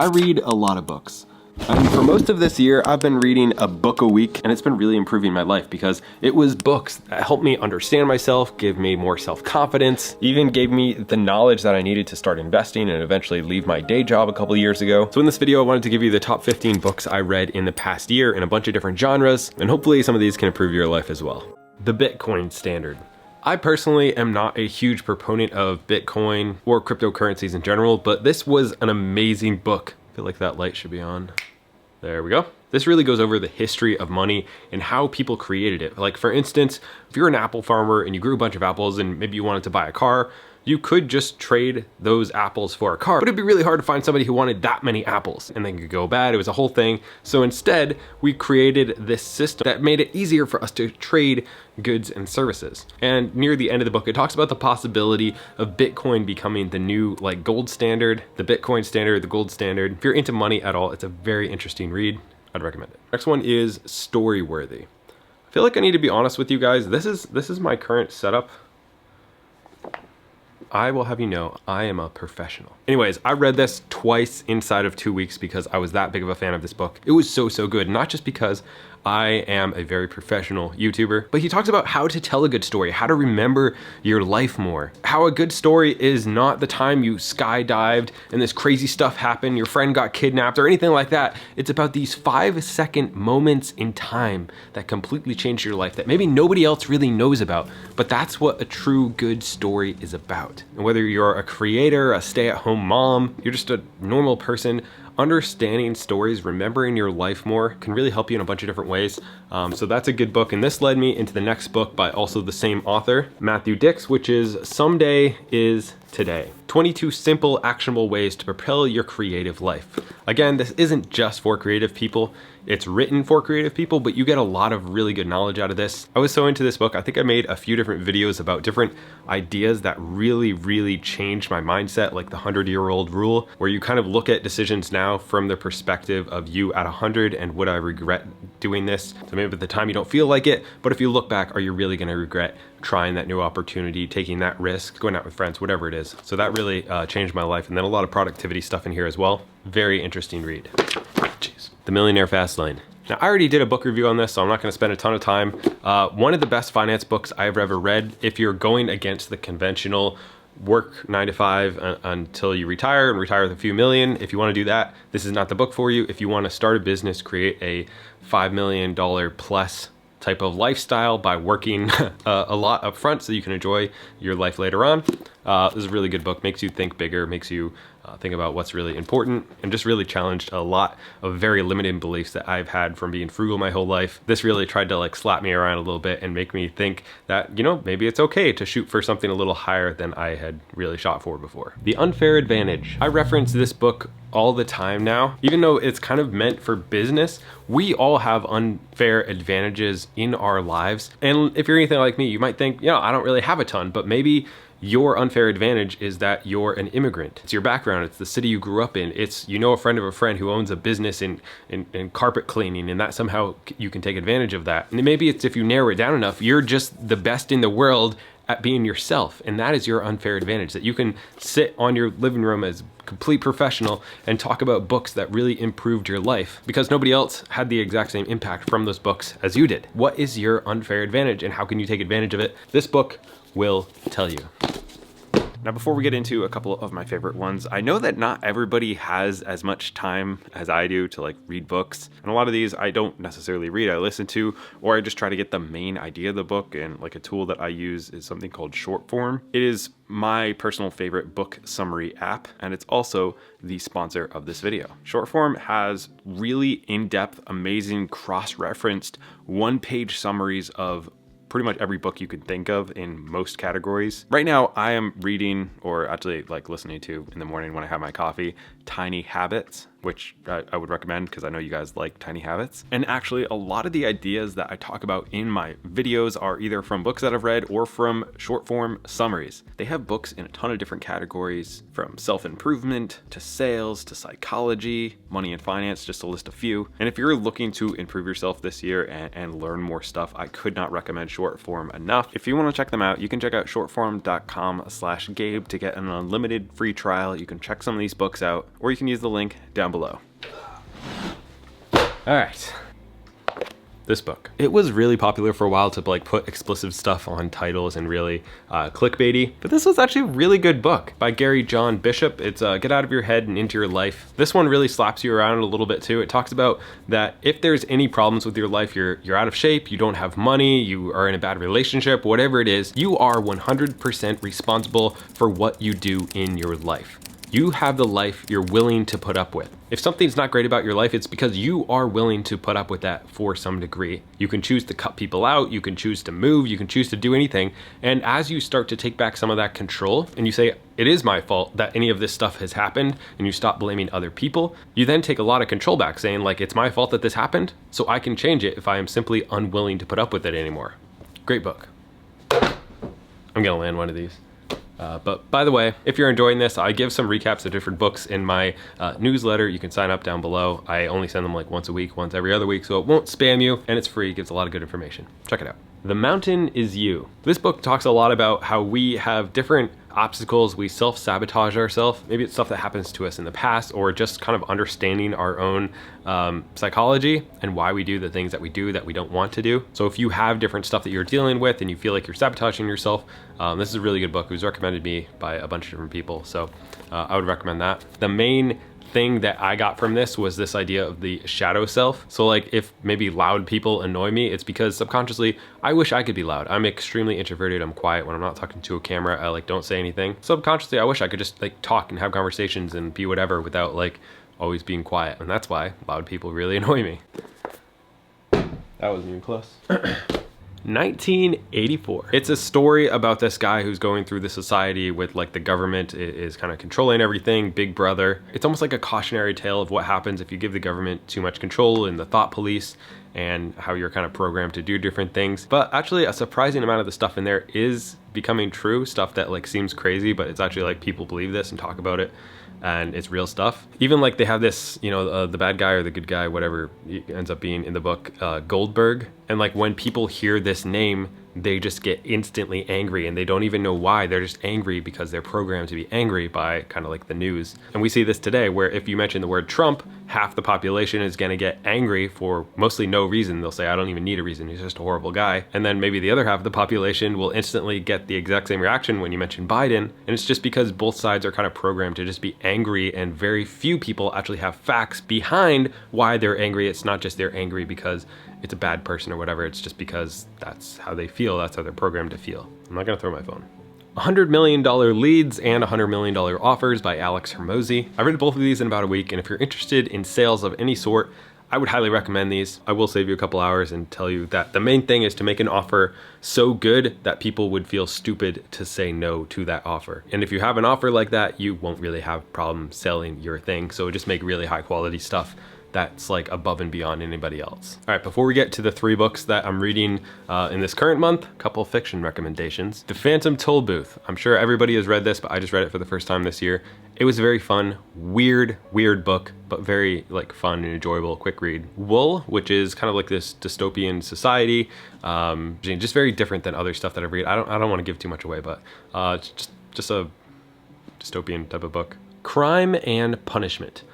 I read a lot of books. And for most of this year, I've been reading a book a week, and it's been really improving my life because it was books that helped me understand myself, gave me more self-confidence, even gave me the knowledge that I needed to start investing and eventually leave my day job a couple years ago. So in this video, I wanted to give you the top 15 books I read in the past year in a bunch of different genres, and hopefully some of these can improve your life as well. The Bitcoin Standard. I personally am not a huge proponent of Bitcoin or cryptocurrencies in general, but this was an amazing book. I feel like that light should be on. There we go. This really goes over the history of money and how people created it. Like for instance, if you're an apple farmer and you grew a bunch of apples and maybe you wanted to buy a car, you could just trade those apples for a car, but it'd be really hard to find somebody who wanted that many apples and then could go bad. It was a whole thing. So instead, we created this system that made it easier for us to trade goods and services. And near the end of the book, it talks about the possibility of Bitcoin becoming the new like gold standard, the Bitcoin standard, the gold standard. If you're into money at all, it's a very interesting read. I'd recommend it. Next one is Storyworthy. I feel like I need to be honest with you guys. This is my current setup. I will have you know, I am a professional. Anyways, I read this twice inside of 2 weeks because I was that big of a fan of this book. It was so good, not just because I am a very professional YouTuber, but he talks about how to tell a good story, how to remember your life more. How a good story is not the time you skydived and this crazy stuff happened, your friend got kidnapped or anything like that. It's about these 5-second moments in time that completely changed your life that maybe nobody else really knows about, but that's what a true good story is about. And whether you're a creator, a stay-at-home mom, you're just a normal person, understanding stories, remembering your life more can really help you in a bunch of different ways. So that's a good book. And this led me into the next book by also the same author, Matthew Dix, which is Someday is Today. 22 simple, actionable ways to propel your creative life. Again, this isn't just for creative people. It's written for creative people, but you get a lot of really good knowledge out of this. I was so into this book. I think I made a few different videos about different ideas that really changed my mindset, like the 100-year-old rule, where you kind of look at decisions now from the perspective of you at 100 and would I regret doing this? So maybe at the time you don't feel like it, but if you look back, are you really gonna regret trying that new opportunity, taking that risk, going out with friends, whatever it is. So that really changed my life. And then a lot of productivity stuff in here as well. Very interesting read. Jeez. The Millionaire Fast Lane. Now, I already did a book review on this, so I'm not going to spend a ton of time. One of the best finance books I've ever read. If you're going against the conventional work 9 to 5 until you retire and retire with a few million, if you want to do that, this is not the book for you. If you want to start a business, create a $5 million plus type of lifestyle by working a lot up front so you can enjoy your life later on. This is a really good book, makes you think bigger, makes you think about what's really important, and just really challenged a lot of very limited beliefs that I've had from being frugal my whole life. This really tried to like slap me around a little bit and make me think that, you know, maybe it's okay to shoot for something a little higher than I had really shot for before. The Unfair Advantage. I reference this book all the time now. Even though it's kind of meant for business, we all have unfair advantages in our lives. And if you're anything like me, you might think, you know, I don't really have a ton, but maybe your unfair advantage is that you're an immigrant. It's your background, it's the city you grew up in, it's, you know, a friend of a friend who owns a business in carpet cleaning, and that somehow you can take advantage of that. And maybe it's, if you narrow it down enough, you're just the best in the world at being yourself, and that is your unfair advantage, that you can sit on your living room as complete professional and talk about books that really improved your life because nobody else had the exact same impact from those books as you did. What is your unfair advantage and how can you take advantage of it? This book will tell you. Now, before we get into a couple of my favorite ones, I know that not everybody has as much time as I do to like read books. And a lot of these I don't necessarily read, I listen to, or I just try to get the main idea of the book. And like a tool that I use is something called Shortform. It is my personal favorite book summary app, and it's also the sponsor of this video. Shortform has really in-depth, amazing, cross-referenced, one-page summaries of pretty much every book you could think of in most categories. Right now, I am reading, or actually like listening to in the morning when I have my coffee, Tiny Habits, which I would recommend because I know you guys like Tiny Habits. And actually, a lot of the ideas that I talk about in my videos are either from books that I've read or from short form summaries. They have books in a ton of different categories, from self-improvement to sales to psychology, money and finance, just to list a few. And if you're looking to improve yourself this year and learn more stuff, I could not recommend short form enough. If you want to check them out, you can check out shortform.com/Gabe to get an unlimited free trial. You can check some of these books out, or you can use the link down down below. All right. This book. It was really popular for a while to like put explicit stuff on titles and really clickbaity, but this was actually a really good book by Gary John Bishop. It's Get Out of Your Head and Into Your Life. This one really slaps you around a little bit too. It talks about that if there's any problems with your life, you're out of shape, you don't have money, you are in a bad relationship, whatever it is, you are 100% responsible for what you do in your life. You have the life you're willing to put up with. If something's not great about your life, it's because you are willing to put up with that for some degree. You can choose to cut people out, you can choose to move, you can choose to do anything. And as you start to take back some of that control and you say, it is my fault that any of this stuff has happened, and you stop blaming other people, you then take a lot of control back, saying like, it's my fault that this happened, so I can change it if I am simply unwilling to put up with it anymore. Great book. I'm gonna land one of these. But by the way, if you're enjoying this, I give some recaps of different books in my newsletter. You can sign up down below. I only send them like once a week, once every other week, so it won't spam you, and it's free. It gives a lot of good information. Check it out. The Mountain is You. This book talks a lot about how we have different obstacles, we self-sabotage ourselves. Maybe it's stuff that happens to us in the past, or just kind of understanding our own psychology and why we do the things that we do that we don't want to do. So if you have different stuff that you're dealing with and you feel like you're sabotaging yourself, this is a really good book. It was recommended me by a bunch of different people, so I would recommend that. The main thing that I got from this was this idea of the shadow self. So like if maybe loud people annoy me, it's because subconsciously I wish I could be loud. I'm extremely introverted. I'm quiet when I'm not talking to a camera. I like don't say anything. Subconsciously I wish I could just like talk and have conversations and be whatever without like always being quiet. And that's why loud people really annoy me. That wasn't even close. 1984. It's a story about this guy who's going through the society with like the government is kind of controlling everything, Big Brother. It's almost like a cautionary tale of what happens if you give the government too much control, and the thought police, and how you're kind of programmed to do different things. But actually a surprising amount of the stuff in there is becoming true, stuff that like seems crazy, but it's actually like people believe this and talk about it, and it's real stuff. Even like they have this, you know, the bad guy or the good guy, whatever he ends up being in the book, Goldberg. And like when people hear this name, they just get instantly angry, and they don't even know why. They're just angry because they're programmed to be angry by kind of like the news. And we see this today, where if you mention the word Trump, half the population is gonna get angry for mostly no reason. They'll say, I don't even need a reason, he's just a horrible guy. And then maybe the other half of the population will instantly get the exact same reaction when you mention Biden. And it's just because both sides are kind of programmed to just be angry, and very few people actually have facts behind why they're angry. It's not just they're angry because it's a bad person or whatever, it's just because that's how they feel, that's how they're programmed to feel. I'm not gonna throw my phone. $100 million Leads and $100 million Offers by Alex Hormozi. I read both of these in about a week, and if you're interested in sales of any sort, I would highly recommend these. I will save you a couple hours and tell you that the main thing is to make an offer so good that people would feel stupid to say no to that offer. And if you have an offer like that, you won't really have problem selling your thing. So just make really high quality stuff that's like above and beyond anybody else. All right, before we get to the 3 books that I'm reading in this current month, a couple fiction recommendations. The Phantom Tollbooth. I'm sure everybody has read this, but I just read it for the first time this year. It was very fun, weird book, but very like fun and enjoyable, quick read. Wool, which is kind of like this dystopian society, just very different than other stuff that I've read. I don't want to give too much away, but just a dystopian type of book. Crime and Punishment.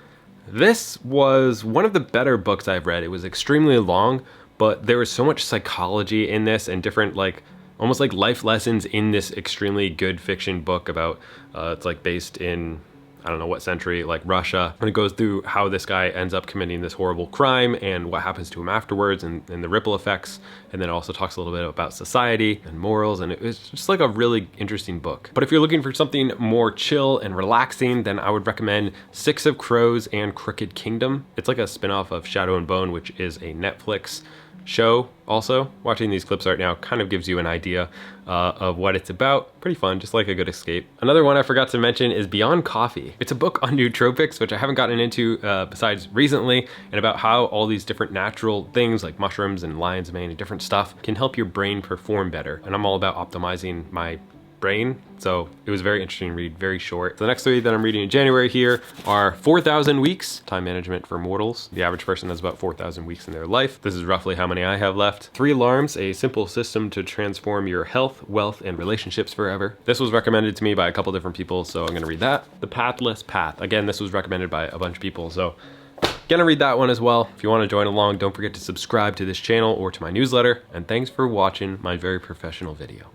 This was one of the better books I've read. It was extremely long, but there was so much psychology in this and different like almost like life lessons in this extremely good fiction book about it's like based in I don't know what century, like Russia. And it goes through how this guy ends up committing this horrible crime and what happens to him afterwards, and the ripple effects. And then it also talks a little bit about society and morals, and it was just like a really interesting book. But if you're looking for something more chill and relaxing, then I would recommend Six of Crows and Crooked Kingdom. It's like a spin-off of Shadow and Bone, which is a Netflix show also. Watching these clips right now kind of gives you an idea of what it's about. Pretty fun, just like a good escape. Another one I forgot to mention is Beyond Coffee. It's a book on nootropics, which I haven't gotten into besides recently, and about how all these different natural things like mushrooms and lion's mane and different stuff can help your brain perform better. And I'm all about optimizing my brain. So it was a very interesting read, very short. The next 3 that I'm reading in January here are 4,000 Weeks, Time Management for Mortals. The average person has about 4,000 weeks in their life. This is roughly how many I have left. 3 Alarms, a simple system to transform your health, wealth, and relationships forever. This was recommended to me by a couple different people, so I'm gonna read that. The Pathless Path. Again, this was recommended by a bunch of people, so gonna read that one as well. If you wanna join along, don't forget to subscribe to this channel or to my newsletter, and thanks for watching my very professional video.